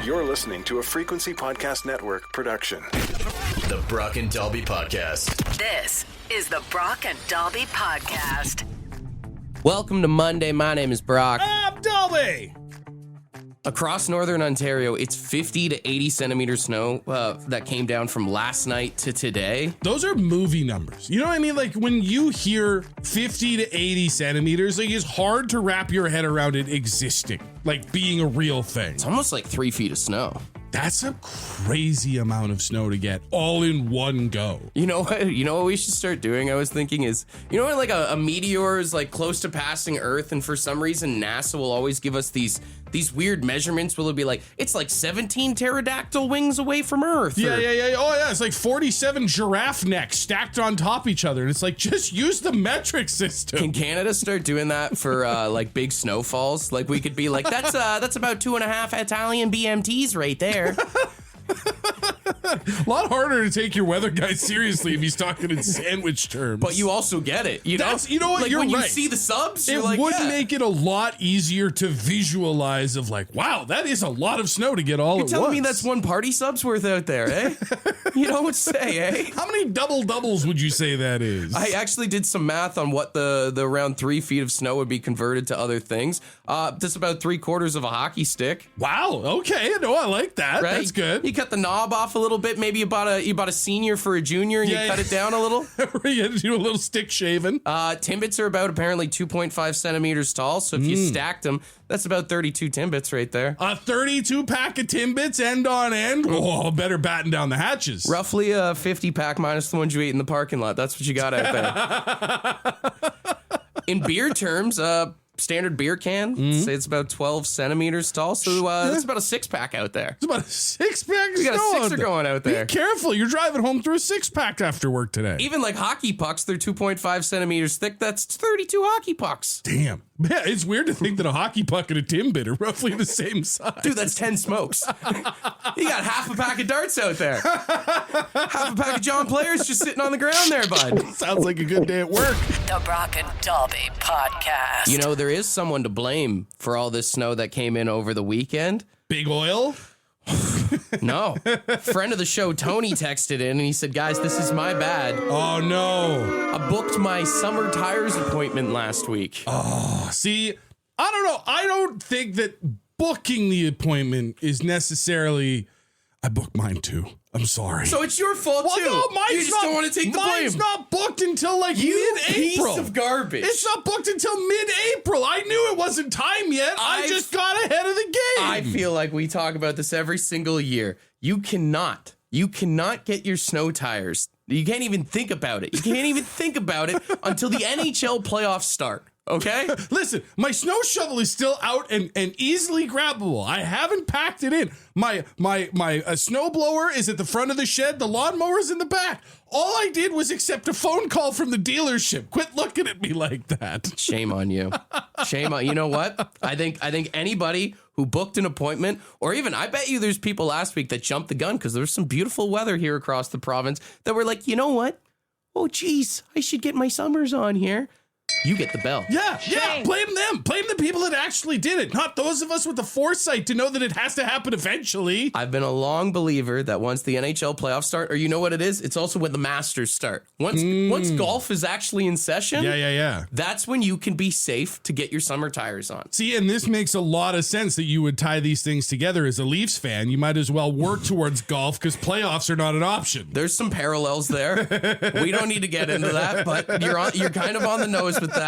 You're listening to a Frequency Podcast Network production. The Brock and Dalby Podcast. This is the Brock and Dalby Podcast. Welcome to Monday. My name is Brock. I'm Dalby. Across northern Ontario, it's 50 to 80 centimeters snow that came down from last night to today. Those are movie numbers. You know what I mean? Like when you hear 50 to 80 centimeters, like it's hard to wrap your head around it existing, like being a real thing. It's almost like 3 feet of snow. That's a crazy amount of snow to get all in one go. You know what? You know what we should start doing? I was thinking is, you know when like a meteor is like close to passing Earth, and for some reason NASA will always give us these weird measurements where it'll be like, it's like 17 pterodactyl wings away from Earth. Yeah. Oh yeah, it's like 47 giraffe necks stacked on top of each other, and it's like, just use the metric system. Can Canada start doing that for like big snowfalls? Like we could be like, that's about 2.5 Italian BMTs right there. A lot harder to take your weather guy seriously if he's talking in sandwich terms. But you also get it. You know what? Like you're when right. you see the subs, It you're like, would yeah. make it a lot easier to visualize of like, wow, that is a lot of snow to get all You're at telling once. me that's one party subs worth out there, eh? You know what to say, eh? How many doubles would you say that is? I actually did some math on what the around 3 feet of snow would be converted to other things. That's about 3/4 of a hockey stick. Wow. Okay. No, I like that. Right? That's good. You cut the knob off a little bit. Maybe you bought a senior for a junior, and you cut it down a little. You had to do a little stick shaving. Timbits are about apparently 2.5 centimeters tall. So if you stacked them, that's about 32 Timbits right there. A 32 pack of Timbits end on end. Oh, better batten down the hatches. Roughly a 50 pack minus the ones you ate in the parking lot. That's what you got out there. In beer terms, standard beer can, say it's about 12 centimeters tall. So that's about a 6-pack out there. It's about a 6-pack. We got a 6er going out there. Be careful. You're driving home through a 6-pack after work today. Even like hockey pucks, they're 2.5 centimeters thick. That's 32 hockey pucks. Damn. Yeah, it's weird to think that a hockey puck and a Timbit are roughly the same size. Dude, that's 10 smokes. You got half a pack of darts out there. Half a pack of John Players just sitting on the ground there, bud. Sounds like a good day at work. The Brock and Dalby Podcast. You know, there is someone to blame for all this snow that came in over the weekend. Big oil? No. Friend of the show, Tony, texted in and he said, guys, this is my bad. Oh, no. I booked my summer tires appointment last week. Oh, see, I don't know. I don't think that booking the appointment is necessarily... I booked mine too. I'm sorry. So it's your fault too. No, you just don't want to take the blame. Mine's not booked until like mid-April. Piece of garbage. It's not booked until mid-April. I knew it wasn't time yet. I just got ahead of the game. I feel like we talk about this every single year. You cannot get your snow tires. You can't even think about it. You can't even think about it until the NHL playoffs start. Okay? Listen, my snow shovel is still out and easily grabbable. I haven't packed it in. My snow blower is at the front of the shed. The lawnmower's in the back. All I did was accept a phone call from the dealership. Quit looking at me like that. Shame on you. Shame on you. Know what? I think anybody who booked an appointment, or even I bet you there's people last week that jumped the gun because there was some beautiful weather here across the province that were like, you know what? Oh, geez, I should get my summers on here. You get the bell. Yeah. Blame them. Blame the people that actually did it, not those of us with the foresight to know that it has to happen eventually. I've been a long believer that once the NHL playoffs start, or you know what it is? It's also when the Masters start. Once golf is actually in session, yeah. that's when you can be safe to get your summer tires on. See, and this makes a lot of sense that you would tie these things together. As a Leafs fan, you might as well work towards golf because playoffs are not an option. There's some parallels there. We don't need to get into that, but you're kind of on the nose with that.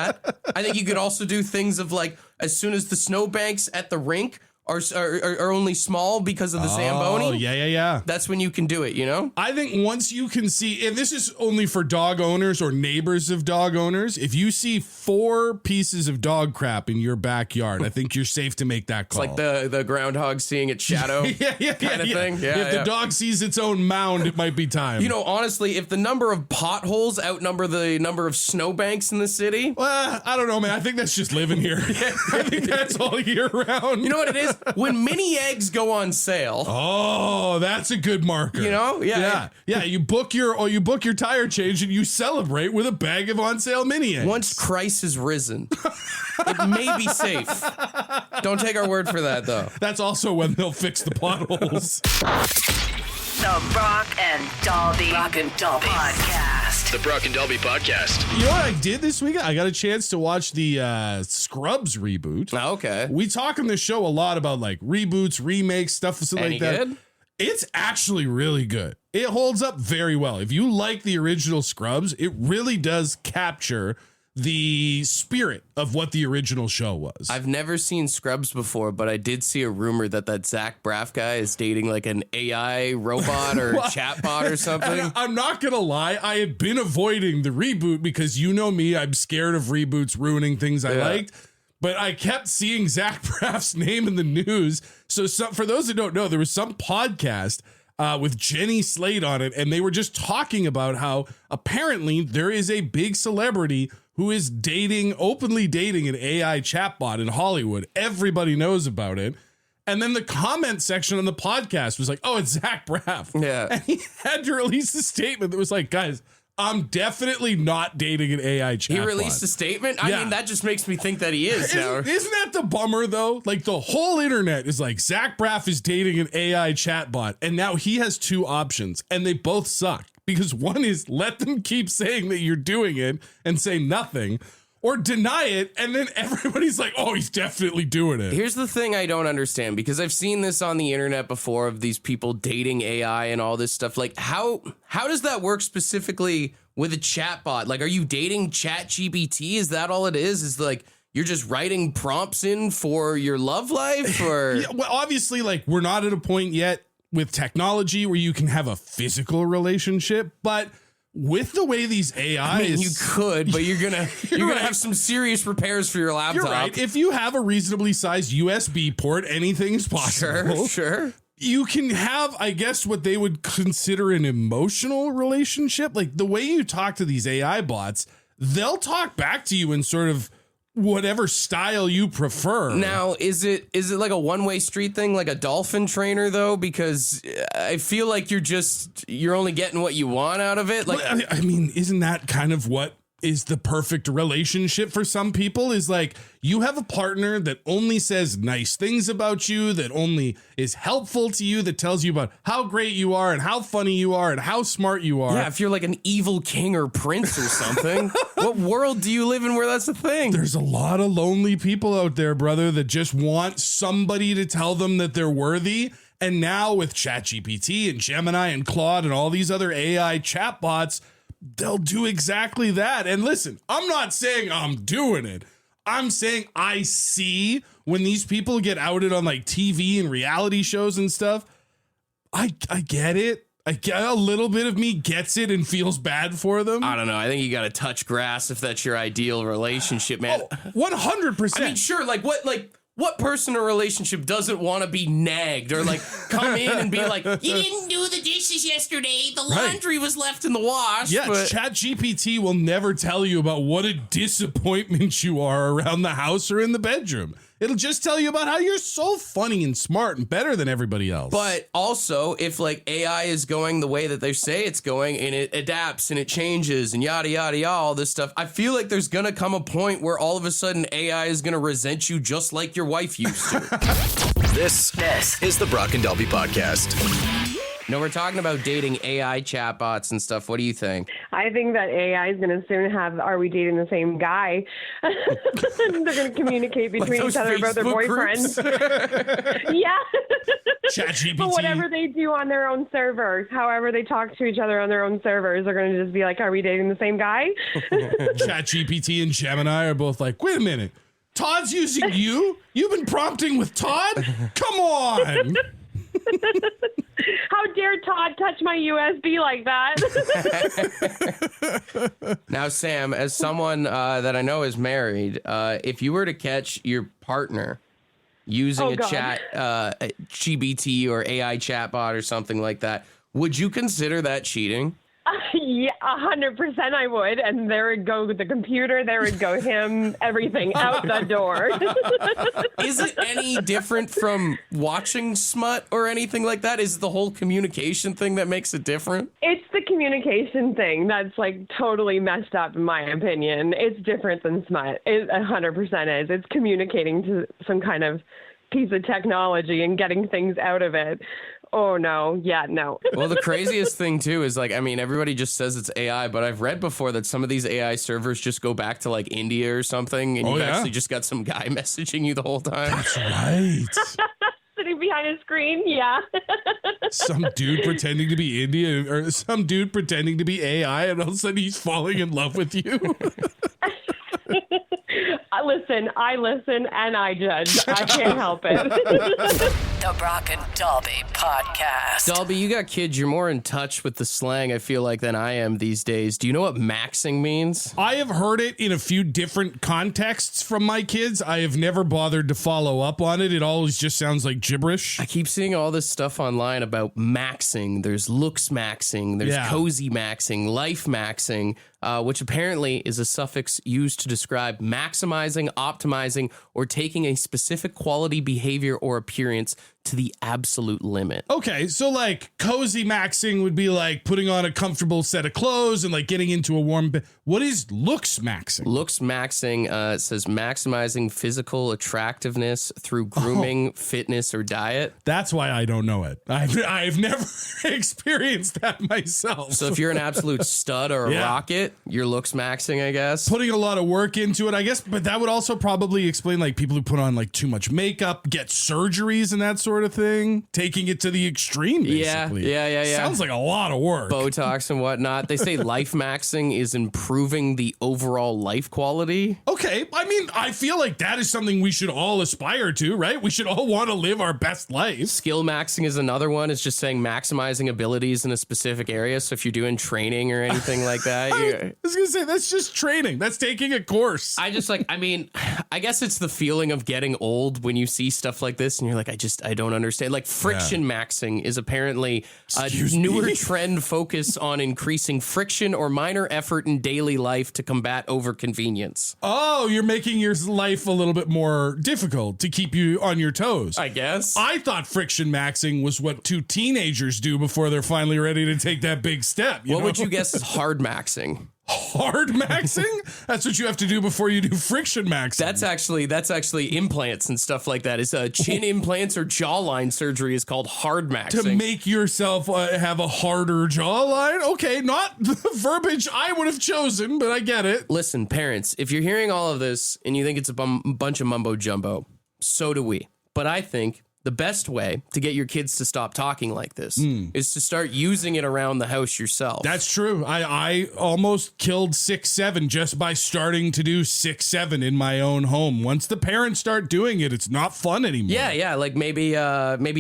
I think you could also do things of like, as soon as the snowbanks at the rink are only small because of the Zamboni. Oh, yeah. That's when you can do it, you know? I think once you can see, and this is only for dog owners or neighbors of dog owners, if you see 4 pieces of dog crap in your backyard, I think you're safe to make that call. It's like the groundhog seeing its shadow kind of thing. Yeah, if the dog sees its own mound, it might be time. You know, honestly, if the number of potholes outnumber the number of snowbanks in the city. Well, I don't know, man. I think that's just living here. I think that's all year round. You know what it is? when mini eggs go on sale. Oh, that's a good marker. You know? Yeah. You book your tire change and you celebrate with a bag of on sale mini eggs. Once Christ has risen, it may be safe. Don't take our word for that, though. That's also when they'll fix the potholes. The Brock and Dalby Podcast. The Brock and Dalby Podcast. You know what I did this weekend? I got a chance to watch the Scrubs reboot. Oh, okay. We talk on the show a lot about like reboots, remakes, stuff like that. Good? It's actually really good. It holds up very well. If you like the original Scrubs, it really does capture the spirit of what the original show was. I've never seen Scrubs before, but I did see a rumor that Zach Braff guy is dating like an AI robot or chatbot or something. I'm not going to lie. I had been avoiding the reboot because you know me, I'm scared of reboots ruining things I liked. But I kept seeing Zach Braff's name in the news. So for those who don't know, there was some podcast with Jenny Slate on it, and they were just talking about how apparently there is a big celebrity who is openly dating an AI chatbot in Hollywood. Everybody knows about it. And then the comment section on the podcast was like, oh, it's Zach Braff. Yeah. And he had to release a statement that was like, guys, I'm definitely not dating an AI chatbot. He released a statement? I mean, that just makes me think that he is now. Isn't that the bummer, though? Like, the whole internet is like, Zach Braff is dating an AI chatbot, and now he has two options, and they both suck. Because one is let them keep saying that you're doing it and say nothing, or deny it, and then everybody's like, oh, he's definitely doing it. Here's the thing I don't understand, because I've seen this on the internet before of these people dating AI and all this stuff. Like, how does that work specifically with a chatbot? Like, are you dating ChatGPT? Is that all it is? Is like you're just writing prompts in for your love life? Or Yeah, well, obviously, like, we're not at a point yet with technology where you can have a physical relationship, but with the way these AIs, I mean, you could, but you're gonna have some serious repairs for your laptop. You're right. If you have a reasonably sized USB port, anything's possible. Sure. You can have, I guess, what they would consider an emotional relationship. Like the way you talk to these AI bots, they'll talk back to you in sort of whatever style you prefer. Now, is it like a one-way street thing, like a dolphin trainer, though? Because I feel like you're only getting what you want out of it. Like, I mean, isn't that kind of what is the perfect relationship for some people? Is like you have a partner that only says nice things about you, that only is helpful to you, that tells you about how great you are and how funny you are and how smart you are. Yeah, if you're like an evil king or prince or something, what world do you live in where that's a thing? There's a lot of lonely people out there, brother, that just want somebody to tell them that they're worthy. And now with ChatGPT and Gemini and Claude and all these other AI chatbots, they'll do exactly that. And listen, I'm not saying I'm doing it. I'm saying I see when these people get outed on like TV and reality shows and stuff. I get it. I get a little bit of me gets it and feels bad for them. I don't know. I think you got to touch grass if that's your ideal relationship, man. 100%. I mean, sure. What person in a relationship doesn't want to be nagged or like come in and be like, you didn't do the dishes yesterday. The laundry was left in the wash. Yeah, ChatGPT will never tell you about what a disappointment you are around the house or in the bedroom. It'll just tell you about how you're so funny and smart and better than everybody else. But also, if like AI is going the way that they say it's going and it adapts and it changes and yada, yada, yada, all this stuff, I feel like there's going to come a point where all of a sudden AI is going to resent you just like your wife used to. This is the Brock and Dalby Podcast. No, we're talking about dating AI chatbots and stuff. What do you think? I think that AI is going to soon have, are we dating the same guy? They're going to communicate between each other about their boyfriends. Yeah. ChatGPT. But whatever they do on their own servers, however they talk to each other on their own servers, they're going to just be like, are we dating the same guy? ChatGPT and Gemini are both like, wait a minute. Todd's using you? You've been prompting with Todd? Come on. How dare Todd touch my USB like that? Now, Sam, as someone that I know is married, if you were to catch your partner using a chat GBT or AI chatbot or something like that, would you consider that cheating? Yeah, 100% I would. And there would go the computer, there would go him, everything out the door. Is it any different from watching smut or anything like that? Is it the whole communication thing that makes it different? It's the communication thing that's like totally messed up, in my opinion. It's different than smut. It 100% is. It's communicating to some kind of piece of technology and getting things out of it. Oh, no. Yeah, no. Well, the craziest thing, too, is like, I mean, everybody just says it's AI, but I've read before that some of these AI servers just go back to like India or something, and you've actually just got some guy messaging you the whole time. That's right. Sitting behind a screen, yeah. Some dude pretending to be India or some dude pretending to be AI, and all of a sudden he's falling in love with you. I listen, and I judge. I can't help it. The Brock and Dalby Podcast. Dalby, you got kids. You're more in touch with the slang, I feel like, than I am these days. Do you know what maxing means? I have heard it in a few different contexts from my kids. I have never bothered to follow up on it. It always just sounds like gibberish. I keep seeing all this stuff online about maxing. There's looks maxing. There's cozy maxing, life maxing, which apparently is a suffix used to describe maximizing, optimizing, or taking a specific quality, behavior, or appearance to the absolute limit. Okay, so like cozy maxing would be like putting on a comfortable set of clothes and like getting into a warm bed. What is looks maxing? Looks maxing says maximizing physical attractiveness through grooming, fitness, or diet. That's why I don't know it. I've never experienced that myself. So if you're an absolute stud or a rocket, you're looks maxing, I guess. Putting a lot of work into it, I guess, but that would also probably explain like people who put on like too much makeup, get surgeries and that sort of thing, taking it to the extreme, basically. Yeah. Sounds like a lot of work. Botox and whatnot. They say life maxing is improving the overall life quality. Okay, I mean, I feel like that is something we should all aspire to, right? We should all want to live our best life. Skill maxing is another one. It's just saying maximizing abilities in a specific area. So if you're doing training or anything like that. I was going to say, that's just training. That's taking a course. I guess it's the feeling of getting old when you see stuff like this and you're like, I don't understand. Like friction maxing is apparently a newer trend focus on increasing friction or minor effort in daily life to combat overconvenience. Oh, you're making your life a little bit more difficult to keep you on your toes. I guess. I thought friction maxing was what two teenagers do before they're finally ready to take that big step. What would you guess is hard maxing? Hard maxing? That's what you have to do before you do friction maxing. That's actually implants and stuff like that. Is chin implants or jawline surgery is called hard maxing. To make yourself have a harder jawline? Okay, not the verbiage I would have chosen, but I get it. Listen, parents, if you're hearing all of this and you think it's a bunch of mumbo jumbo, so do we. But I think the best way to get your kids to stop talking like this is to start using it around the house yourself. That's true. I almost killed 6-7 just by starting to do 6-7 in my own home. Once the parents start doing it, it's not fun anymore. Yeah. Like maybe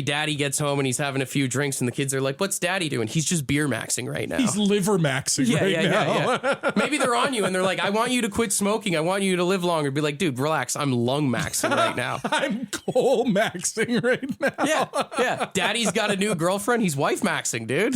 daddy gets home and he's having a few drinks and the kids are like, what's daddy doing? He's just beer maxing right now. He's liver maxing now. Yeah. Maybe they're on you and they're like, I want you to quit smoking. I want you to live longer. Be like, dude, relax. I'm lung maxing right now. I'm coal maxing right now. Yeah. Daddy's got a new girlfriend. He's wife maxing, dude.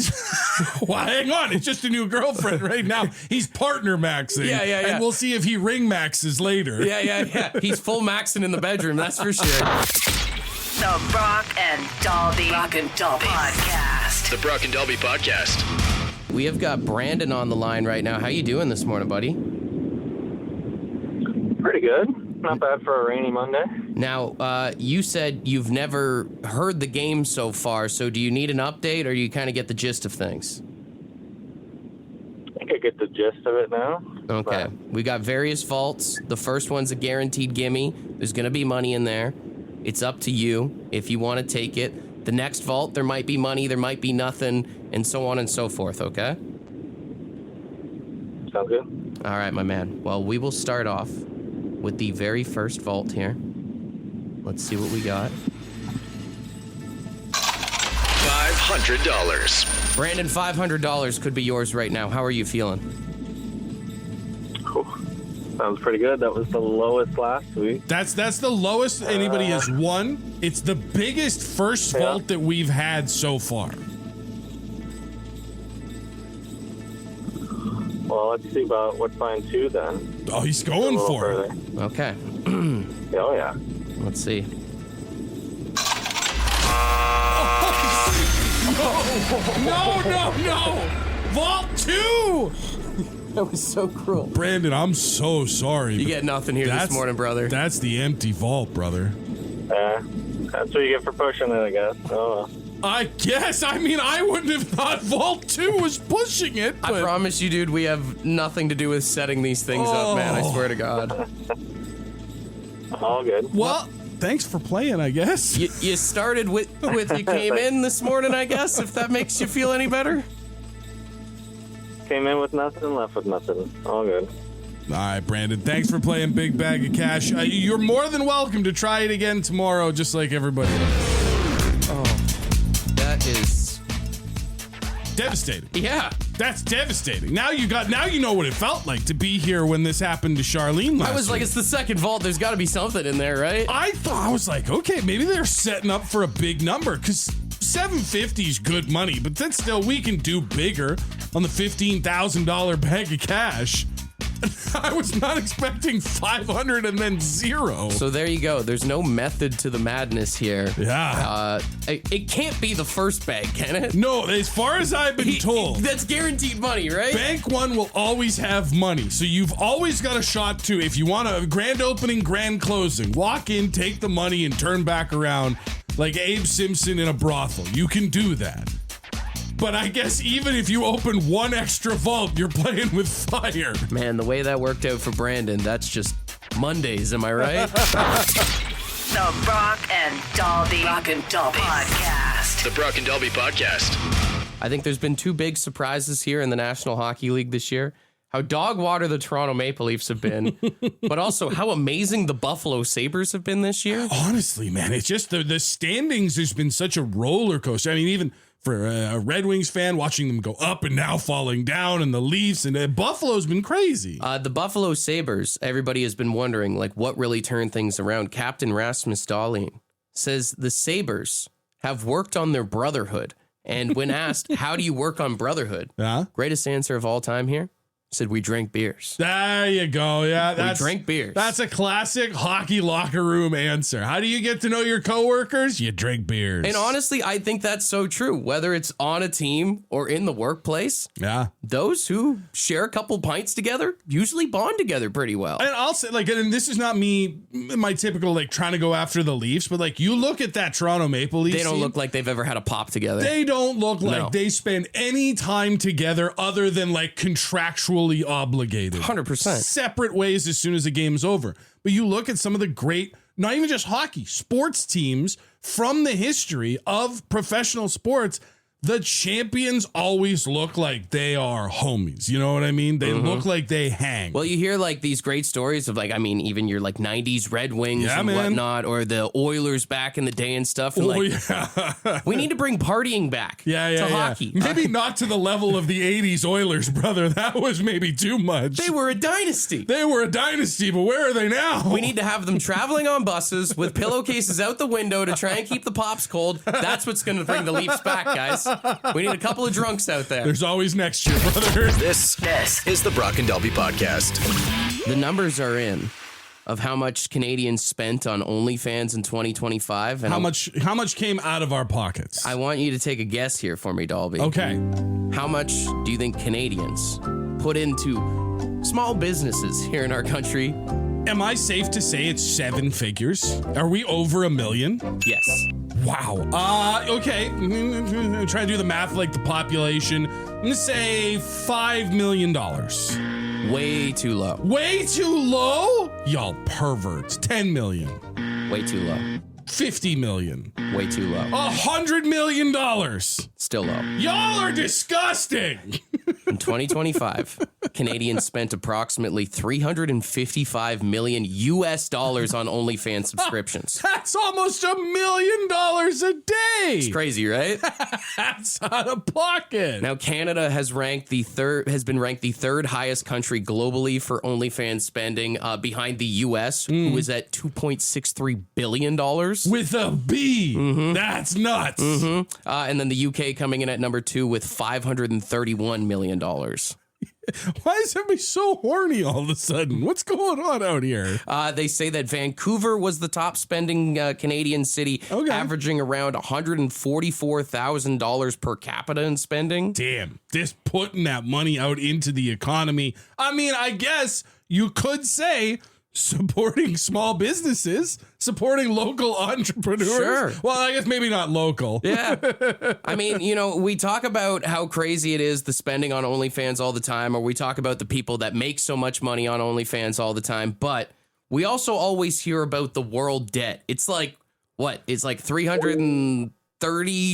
Well, hang on. It's just a new girlfriend right now. He's partner maxing. Yeah. And we'll see if he ring maxes later. Yeah. He's full maxing in the bedroom. That's for sure. The Brock and Dalby Podcast. The Brock and Dalby Podcast. We have got Brandon on the line right now. How you doing this morning, buddy? Pretty good. Not bad for a rainy Monday. Now, you said you've never heard the game so far, so do you need an update or you kind of get the gist of things? I think I get the gist of it now. Okay. We got various vaults. The first one's a guaranteed gimme. There's going to be money in there. It's up to you if you want to take it. The next vault, there might be money, there might be nothing, and so on and so forth, okay? Sounds good. All right, my man. Well, we will start off with the very first vault here. Let's see what we got. $500. Brandon, $500 could be yours right now. How are you feeling? Sounds pretty good. That was the lowest last week. That's the lowest anybody has won. It's the biggest first vault that we've had so far. well, let's see about what's buying 2 then. Oh, he's going A little for it. further. Okay. Oh, yeah. Let's see. No. Vault 2. That was so cruel. Brandon, I'm so sorry. You get nothing here this morning, brother. That's the empty vault, brother. That's what you get for pushing it, I guess. Oh, well. I guess. I mean, I wouldn't have thought Vault 2 was pushing it. But... I promise you, dude, we have nothing to do with setting these things up, man. I swear to God. All good. Well, thanks for playing, I guess. You started with you came in this morning, I guess, if that makes you feel any better. Came in with nothing, left with nothing. All good. All right, Brandon, thanks for playing Big Bag of Cash. You're more than welcome to try it again tomorrow, just like everybody else. Oh, that is devastating. Yeah. That's devastating. Now you know what it felt like to be here when this happened to Charlene last I was like, week. it's the second vault. There's got to be something in there, right? I was like, okay, maybe they're setting up for a big number because $750 is good money, but then still we can do bigger on the $15,000 bag of cash. I was not expecting 500 and then 0. So there you go. There's no method to the madness here. Yeah. It can't be the first bag, can it? No, as far as I've been told. That's guaranteed money, right? Bank one will always have money. So you've always got a shot to, if you want a grand opening, grand closing, walk in, take the money, and turn back around like Abe Simpson in a brothel. You can do that. But I guess even if you open one extra vault, you're playing with fire. Man, the way that worked out for Brandon, that's just Mondays, am I right? The Brock and Dalby Podcast. The Brock and Dalby Podcast. I think there's been 2 big surprises here in the National Hockey League this year. How dog water the Toronto Maple Leafs have been, but also how amazing the Buffalo Sabres have been this year. Honestly, man, it's just the standings has been such a roller coaster. I mean, even for a Red Wings fan, watching them go up and now falling down, and the Leafs and Buffalo's been crazy. The Buffalo Sabres, everybody has been wondering, like, what really turned things around. Captain Rasmus Dahlin says the Sabres have worked on their brotherhood. And when asked, how do you work on brotherhood? Yeah. Greatest answer of all time here. Said we drank beers. There you go. Yeah, we drank beers. That's a classic hockey locker room answer. How do you get to know your coworkers? You drink beers. And honestly, I think that's so true. Whether it's on a team or in the workplace, yeah, those who share a couple pints together usually bond together pretty well. And I'll say, like, and this is not me, my typical, like, trying to go after the Leafs, but, like, you look at that Toronto Maple Leafs They don't team, look like they've ever had a pop together. They don't look like they spend any time together other than, like, contractually obligated. 100%. Separate ways as soon as the game's over. But you look at some of the great, not even just hockey, sports teams from the history of professional sports. The champions always look like they are homies. You know what I mean? They look like they hang. Well, you hear like these great stories of like, I mean, even your like 90s Red Wings and whatnot, or the Oilers back in the day and stuff. And we need to bring partying back to hockey. Maybe not to the level of the 80s Oilers, brother. That was maybe too much. They were a dynasty. They were a dynasty, but where are they now? We need to have them traveling on buses with pillowcases out the window to try and keep the pops cold. That's what's going to bring the Leafs back, guys. We need a couple of drunks out there. There's always next year, brother. This is the Brock and Dalby Podcast. The numbers are in of how much Canadians spent on OnlyFans in 2025. And how much came out of our pockets? I want you to take a guess here for me, Dalby. Okay. How much do you think Canadians put into small businesses here in our country? Am I safe to say it's 7 figures? Are we over $1 million? Yes. Wow. Okay. I'm trying to do the math like the population. I'm going to say $5 million. Way too low. Way too low? Y'all perverts. 10 million. Way too low. 50 million. Way too low. $100 million. Still low. Y'all are disgusting. In 2025, Canadians spent approximately $355 million US dollars on OnlyFans subscriptions. That's almost $1 million a day. It's crazy, right? That's out of pocket. Now, Canada has been ranked the third highest country globally for OnlyFans spending, behind the US, who is at $2.63 billion. With a B. That's nuts. And then the UK coming in at number 2 with $531 million. Why is everybody so horny all of a sudden? What's going on out here? They say that Vancouver was the top spending Canadian city, averaging around $144,000 per capita in spending. Damn, just putting that money out into the economy. I mean, I guess you could say supporting small businesses, supporting local entrepreneurs. Sure. Well, I guess maybe not local. Yeah. I mean, you know, we talk about how crazy it is, the spending on OnlyFans all the time, or we talk about the people that make so much money on OnlyFans all the time. But we also always hear about the world debt. It's like, what? It's like $330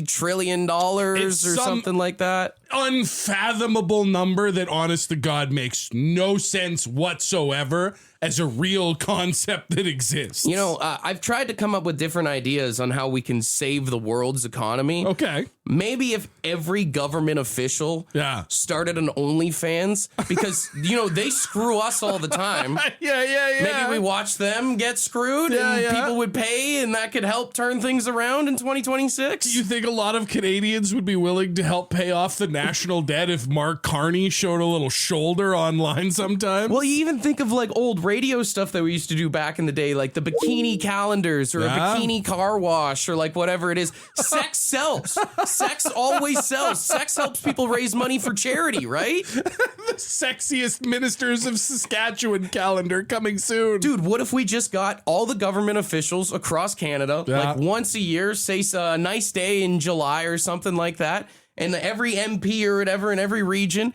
trillion or something like that. Unfathomable number that, honest to God, makes no sense whatsoever as a real concept that exists. You know, I've tried to come up with different ideas on how we can save the world's economy. Okay. Maybe if every government official started an OnlyFans, because, you know, they screw us all the time. Yeah. Maybe we watch them get screwed and people would pay, and that could help turn things around in 2026. Do you think a lot of Canadians would be willing to help pay off the national debt if Mark Carney showed a little shoulder online sometimes? Well, you even think of like old radio stuff that we used to do back in the day, like the bikini calendars or a bikini car wash or like whatever it is. Sex sells. Sex always sells. Sex helps people raise money for charity, right? The sexiest ministers of Saskatchewan calendar coming soon. Dude, what if we just got all the government officials across Canada, like once a year, say a nice day in July or something like that, and every MP or whatever in every region,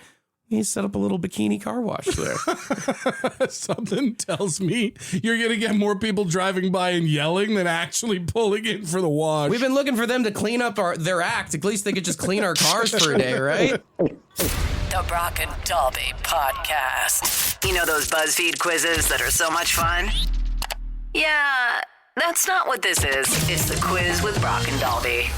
you set up a little bikini car wash there. Something tells me you're going to get more people driving by and yelling than actually pulling in for the wash. We've been looking for them to clean up their act. At least they could just clean our cars for a day, right? The Brock and Dalby Podcast. You know those BuzzFeed quizzes that are so much fun? Yeah, that's not what this is. It's the quiz with Brock and Dalby.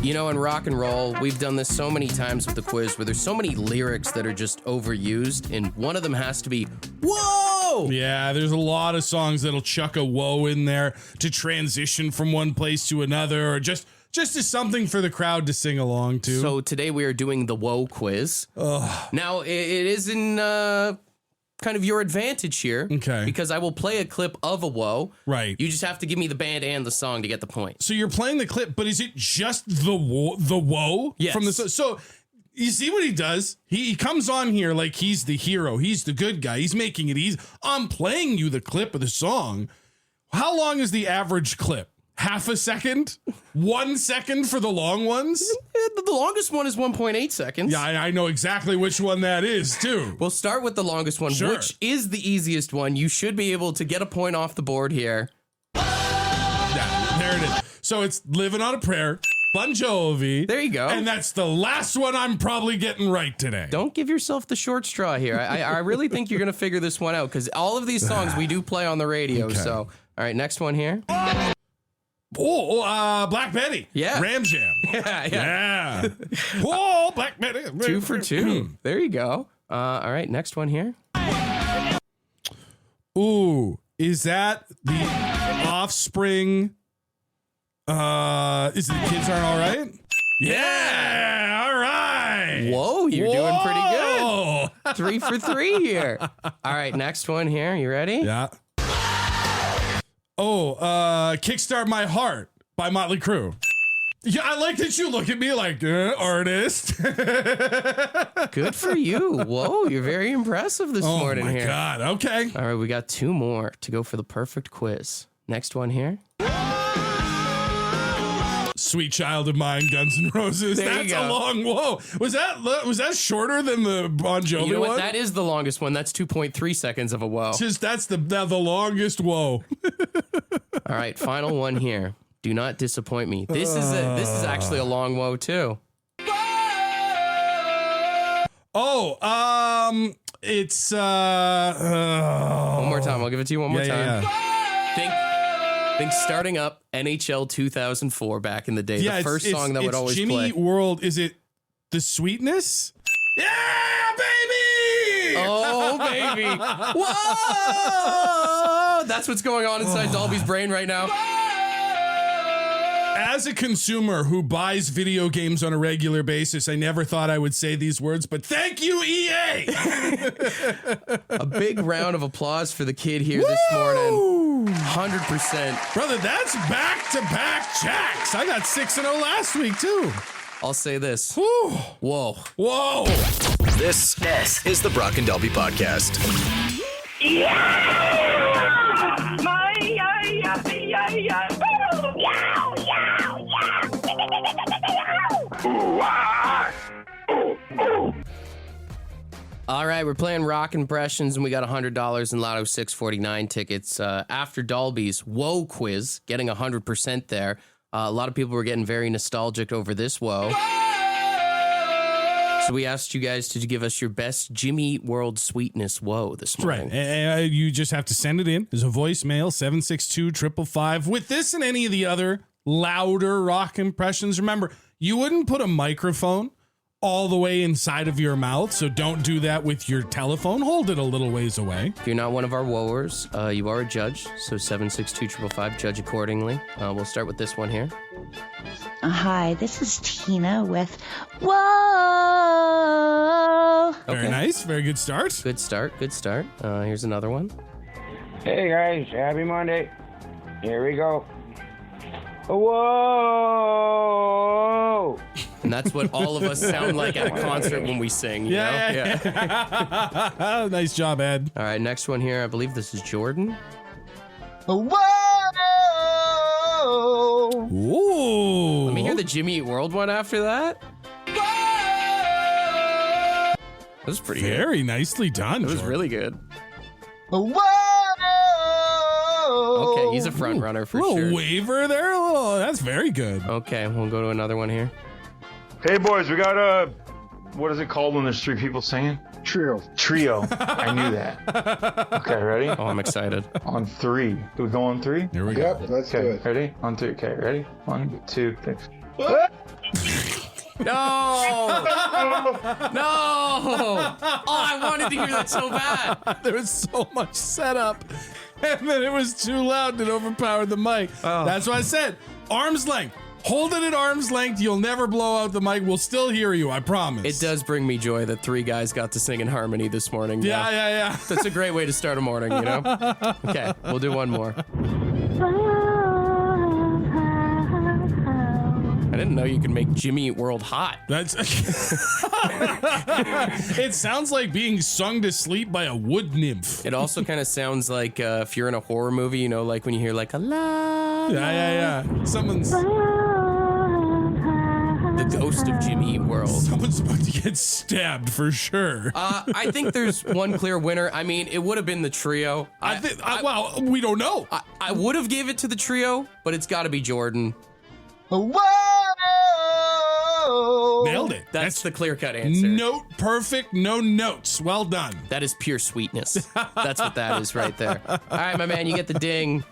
You know, in rock and roll, we've done this so many times with the quiz where there's so many lyrics that are just overused, and one of them has to be, whoa! Yeah, there's a lot of songs that'll chuck a whoa in there to transition from one place to another, or just as something for the crowd to sing along to. So today we are doing the whoa quiz. Ugh. Now, it is in kind of your advantage here. Okay. Because I will play a clip of a whoa. Right. You just have to give me the band and the song to get the point. So you're playing the clip, but is it just the whoa Yes. from the so you see what he does? He comes on here like he's the hero. He's the good guy. He's making it easy. I'm playing you the clip of the song. How long is the average clip? Half a second? 1 second for the long ones? The longest one is 1.8 seconds. Yeah, I know exactly which one that is, too. We'll start with the longest one, Sure. which is the easiest one. You should be able to get a point off the board here. Yeah, there it is. So it's Living on a Prayer, Bon Jovi. There you go. And that's the last one I'm probably getting right today. Don't give yourself the short straw here. I really think you're going to figure this one out, because all of these songs we do play on the radio. Okay. So, all right, next one here. Black Betty. Yeah. Ram Jam. Yeah. Oh, Black Betty. 2 for 2. There you go. All right, next one here. Ooh, is that the Offspring? Is it The Kids Aren't All Right? Yeah, all right. Whoa, you're doing pretty good. 3 for 3 here. All right, next one here. You ready? Yeah. Oh, Kickstart My Heart by Motley Crue. Yeah, I like that you look at me like, artist. Good for you. Whoa, you're very impressive this morning here. Oh, my God. Okay. All right, we got 2 more to go for the perfect quiz. Next one here. Sweet Child of Mine, Guns N' Roses. There you That's go. a long whoa. Was that shorter than the Bon Jovi You know what? one? That is the longest one. That's 2.3 seconds of a whoa. That's the longest whoa. All right, final one here. Do not disappoint me. This is actually a long whoa too. It's One more time. I'll give it to you one more time. Yeah. Think starting up NHL 2004 back in the day. The first song that would always Jimmy play. World. Is it The Sweetness? Yeah, baby! Oh, baby. Whoa! That's what's going on inside Dalby's brain right now. As a consumer who buys video games on a regular basis, I never thought I would say these words, but thank you, EA. A big round of applause for the kid here this morning. 100%. Brother, that's back-to-back jacks. I got 6-0 last week, too. I'll say this. Whew. Whoa. This is the Brock and Dalby Podcast. All right, we're playing Rock Impressions, and we got $100 in Lotto 649 tickets. After Dalby's Whoa quiz, getting 100% there. A lot of people were getting very nostalgic over this Whoa. So we asked you guys to give us your best Jimmy Eat World sweetness Whoa this morning. Right. You just have to send it in. There's a voicemail, 762-555. With this and any of the other louder rock impressions, remember, you wouldn't put a microphone all the way inside of your mouth, so don't do that with your telephone. Hold it a little ways away. If you're not one of our wowers, you are a judge, so 762-555, judge accordingly. We'll start with this one here. Hi, this is Tina with Whoa. Very nice. Very good start. Good start. Here's another one. Hey guys, happy Monday. Here we go. Whoa! And that's what all of us sound like at a concert when we sing. You know? Yeah. Nice job, Ed. All right, next one here. I believe this is Jordan. Whoa! Ooh. Let me hear the Jimmy Eat World one after that. That was pretty good. Very nicely done. It was Jordan. really good. Whoa! Okay, he's a front runner for little sure. Waver there. That's very good. Okay, we'll go to another one here. Hey boys, we got what is it called when there's three people singing? Trio. I knew that. Okay, ready? Oh, I'm excited. On three. Do we go on three? Here we go. Yep, let's do it. Ready? On three. Okay, ready? 1, 2, 3. No! No! Oh, I wanted to hear that so bad. There was so much setup, and then it was too loud and it overpowered the mic. Oh. That's why I said arm's length. Hold it at arm's length. You'll never blow out the mic. We'll still hear you, I promise. It does bring me joy that three guys got to sing in harmony this morning. Yeah. That's a great way to start a morning, you know? Okay, we'll do one more. I didn't know you could make Jimmy Eat World hot. That's. It sounds like being sung to sleep by a wood nymph. It also kind of sounds like if you're in a horror movie, you know, like when you hear like a la. Yeah. Someone's The ghost of Jimmy Eat World. about to get stabbed for sure. I think there's one clear winner. I mean, it would have been the trio. Well, we don't know. I would have gave it to the trio, but it's got to be Jordan. Whoa! Nailed it. That's the clear-cut answer. Note perfect, no notes. Well done. That is pure sweetness. That's what that is right there. All right, my man, you get the ding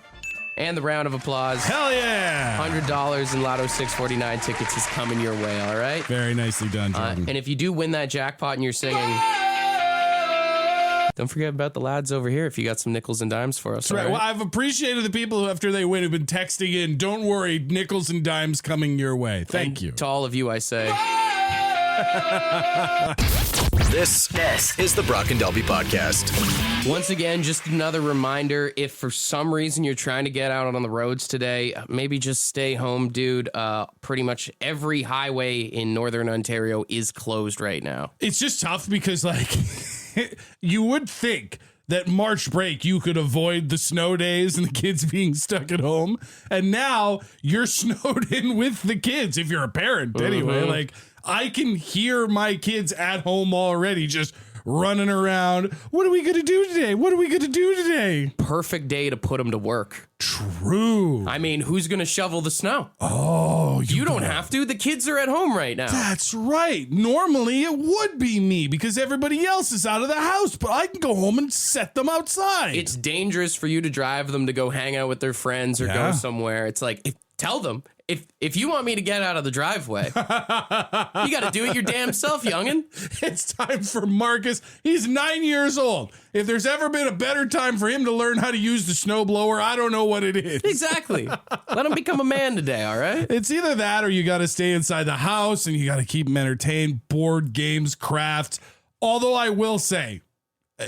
and the round of applause. Hell yeah. $100 in Lotto 649 tickets is coming your way, all right? Very nicely done, Jordan. And if you do win that jackpot and you're singing, don't forget about the lads over here if you got some nickels and dimes for us. That's right. all Well, I've appreciated the people who, after they win, have been texting in. Don't worry, nickels and dimes coming your way. Thank you. To all of you, I say. This is the Brock and Dalby Podcast. Once again, just another reminder, if for some reason you're trying to get out on the roads today, maybe just stay home, dude. Pretty much every highway in Northern Ontario is closed right now. It's just tough because, like, you would think that March break you could avoid the snow days and the kids being stuck at home. And now you're snowed in with the kids, if you're a parent anyway. Like, I can hear my kids at home already just running around. What are we going to do today? Perfect day to put them to work. True. I mean, who's going to shovel the snow? Oh, You don't have to. The kids are at home right now. That's right. Normally it would be me because everybody else is out of the house, but I can go home and set them outside. It's dangerous for you to drive them to go hang out with their friends or go somewhere. It's like, tell them if you want me to get out of the driveway, you got to do it your damn self, youngin'. It's time for Marcus. He's 9 years old. If there's ever been a better time for him to learn how to use the snowblower, I don't know what it is. Exactly. Let him become a man today, all right? It's either that or you got to stay inside the house and you got to keep him entertained, board games, crafts. Although I will say,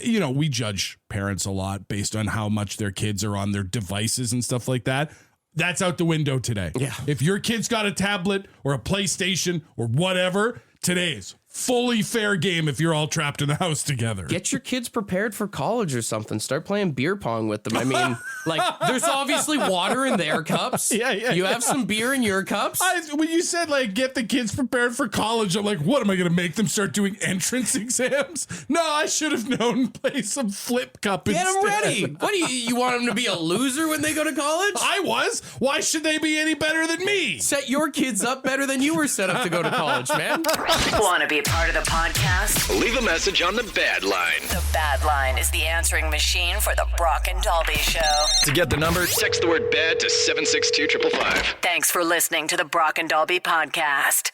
you know, we judge parents a lot based on how much their kids are on their devices and stuff like that. That's out the window today. Yeah. If your kid's got a tablet or a PlayStation or whatever, today's fully fair game if you're all trapped in the house together. Get your kids prepared for college or something. Start playing beer pong with them. I mean, like, there's obviously water in their cups. Yeah. You have some beer in your cups. When you said, like, get the kids prepared for college, I'm like, what, am I going to make them start doing entrance exams? No, I should have known. Play some flip cup instead. Get them ready. What do you want them to be a loser when they go to college? I was. Why should they be any better than me? Set your kids up better than you were set up to go to college, man. Want to be part of the podcast? Leave a message on the Bad Line. The Bad Line is the answering machine for the Brock and Dalby Show. To get the number, text the word BAD to 762-555. Thanks for listening to the Brock and Dalby podcast.